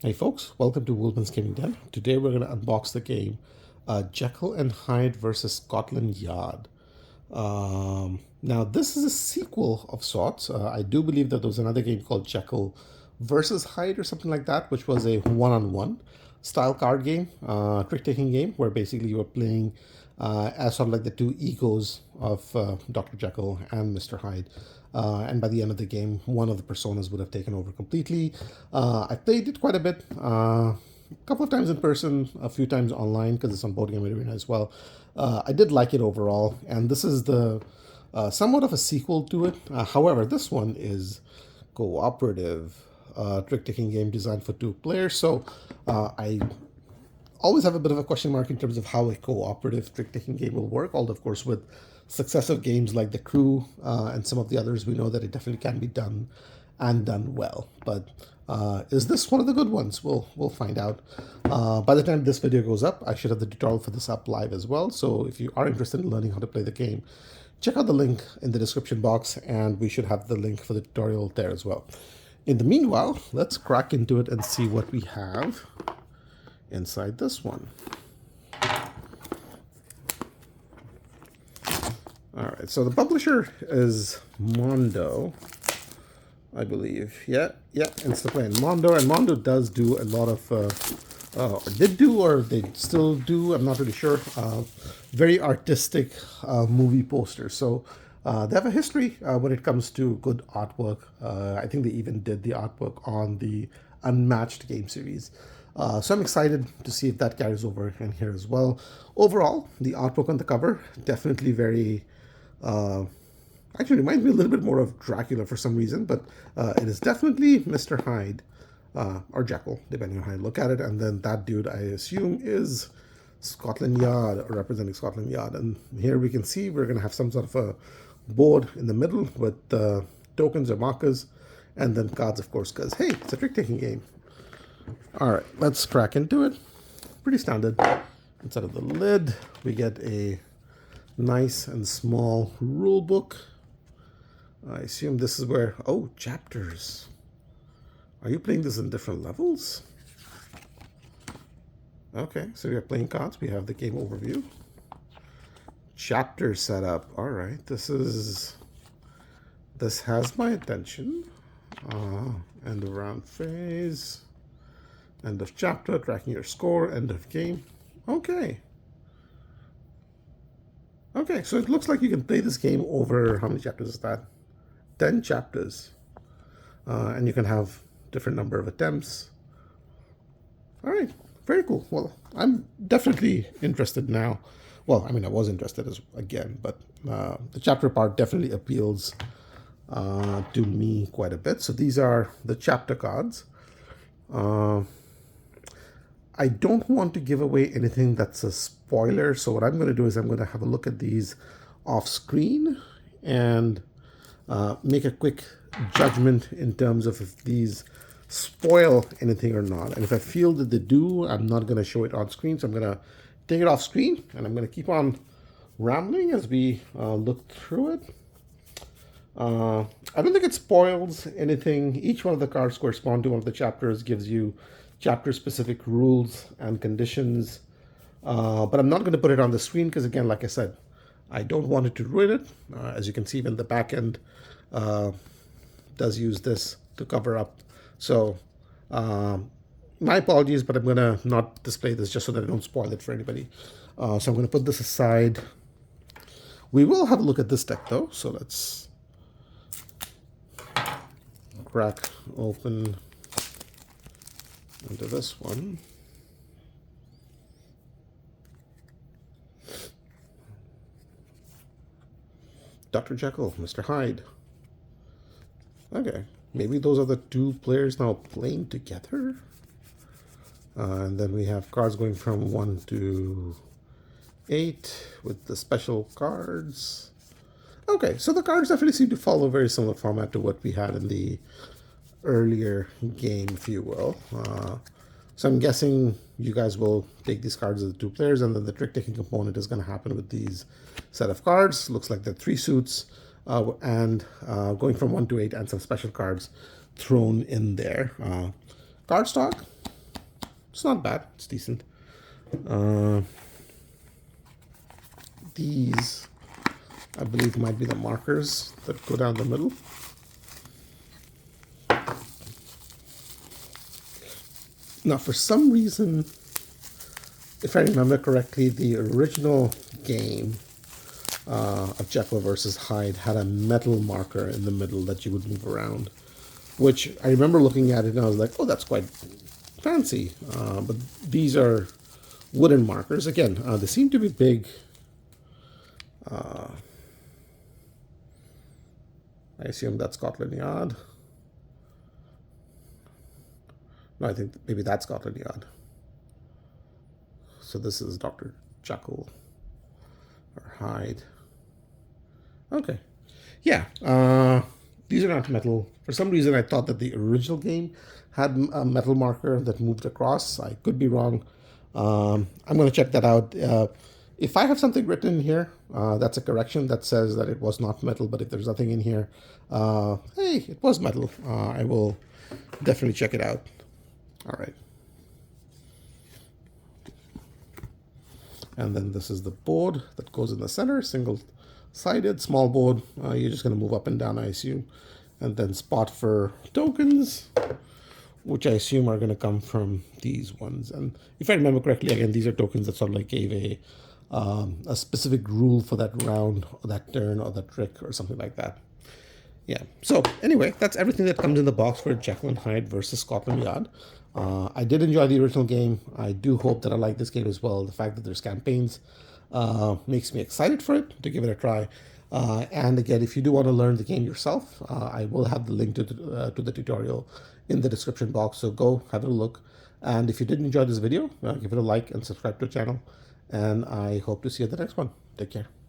Hey folks, welcome to Wolman's Gaming Den. Today we're going to unbox the game Jekyll and Hyde versus Scotland Yard. Now this is a sequel of sorts. I do believe that there was another game called Jekyll versus Hyde or something like that, which was a one-on-one style card game, trick-taking game, where basically you were playing as sort of like the two egos of Dr. Jekyll and Mr. Hyde. And by the end of the game, one of the personas would have taken over completely. I played it quite a bit, a couple of times in person, a few times online because it's on Board Game Arena as well. I did like it overall, and this is the somewhat of a sequel to it. However, this one is cooperative trick-taking game designed for two players. So I always have a bit of a question mark in terms of how a cooperative trick-taking game will work. Although, of course, with successive games like The Crew and some of the others, we know that it definitely can be done and done well. But is this one of the good ones? We'll find out. By the time this video goes up, I should have the tutorial for this up live as well. So if you are interested in learning how to play the game, check out the link in the description box, and we should have the link for the tutorial there as well. In the meanwhile, let's crack into it and see what we have inside this one. All right, so the publisher is Mondo, I believe. Yeah, Instaplay and Mondo. And Mondo does do a lot of, did do, or they still do, I'm not really sure, very artistic movie posters. So they have a history when it comes to good artwork. I think they even did the artwork on the Unmatched game series. So I'm excited to see if that carries over in here as well. Overall, the artwork on the cover, definitely very, actually reminds me a little bit more of Dracula for some reason, but it is definitely Mr. Hyde, or Jekyll, depending on how you look at it. And then that dude, I assume, is Scotland Yard, or representing Scotland Yard. And here we can see we're going to have some sort of a board in the middle with tokens or markers, and then cards, of course, because, hey, it's a trick-taking game. All right, let's crack into it. Pretty standard. Inside of the lid, we get a nice and small rule book. I assume this is where, oh, chapters. Are you playing this in different levels? Okay, so we are playing cards. We have the game overview. Chapter setup. All right, this has my attention. End of round phase. End of chapter, tracking your score, end of game. Okay. Okay, so it looks like you can play this game over, how many chapters is that? 10 chapters. And you can have different number of attempts. All right, very cool. Well, I'm definitely interested now. Well, I mean, I was interested again, but the chapter part definitely appeals to me quite a bit. So these are the chapter cards. I don't want to give away anything that's a spoiler, so what I'm going to do is I'm going to have a look at these off screen and make a quick judgment in terms of if these spoil anything or not. And if I feel that they do, I'm not going to show it on screen, so I'm going to take it off screen, and I'm going to keep on rambling as we look through it. I don't think it spoils anything. Each one of the cards correspond to one of the chapters, gives you chapter-specific rules and conditions. But I'm not going to put it on the screen because, again, like I said, I don't want it to ruin it. As you can see, even the back end does use this to cover up. So my apologies, but I'm going to not display this just so that I don't spoil it for anybody. So I'm going to put this aside. We will have a look at this deck, though. So let's crack open into this one. Dr. Jekyll, Mr. Hyde. Okay, maybe those are the two players now playing together. And then we have cards going from 1 to 8 with the special cards. Okay, so the cards definitely seem to follow a very similar format to what we had in the earlier game, if you will. So I'm guessing you guys will take these cards as the two players, and then the trick-taking component is going to happen with these set of cards. Looks like they're 3 suits, and going from 1 to 8, and some special cards thrown in there. Cardstock, It's not bad. It's decent. Uh, these, I believe, might be the markers that go down the middle. Now, for some reason, if I remember correctly, the original game of Jekyll versus Hyde had a metal marker in the middle that you would move around, which I remember looking at it and I was like, oh, that's quite fancy. But these are wooden markers. Again, they seem to be big. I assume that's Scotland Yard. No, I think maybe that's Scotland Yard. So this is Dr. Jekyll or Hyde. Okay. Yeah. These are not metal. For some reason, I thought that the original game had a metal marker that moved across. I could be wrong. I'm going to check that out. If I have something written in here, that's a correction that says that it was not metal. But if there's nothing in here, hey, it was metal. I will definitely check it out. All right. And then this is the board that goes in the center, single-sided, small board. You're just going to move up and down, I assume. And then spot for tokens, which I assume are going to come from these ones. And if I remember correctly, again, these are tokens that sort of like gave a specific rule for that round or that turn or that trick or something like that. Yeah. So anyway, that's everything that comes in the box for Jekyll and Hyde versus Scotland Yard. I did enjoy the original game. I do hope that I like this game as well. The fact that there's campaigns makes me excited for it, to give it a try. And again, if you do want to learn the game yourself, I will have the link to the tutorial in the description box. So go have a look. And if you did enjoy this video, give it a like and subscribe to the channel. And I hope to see you at the next one. Take care.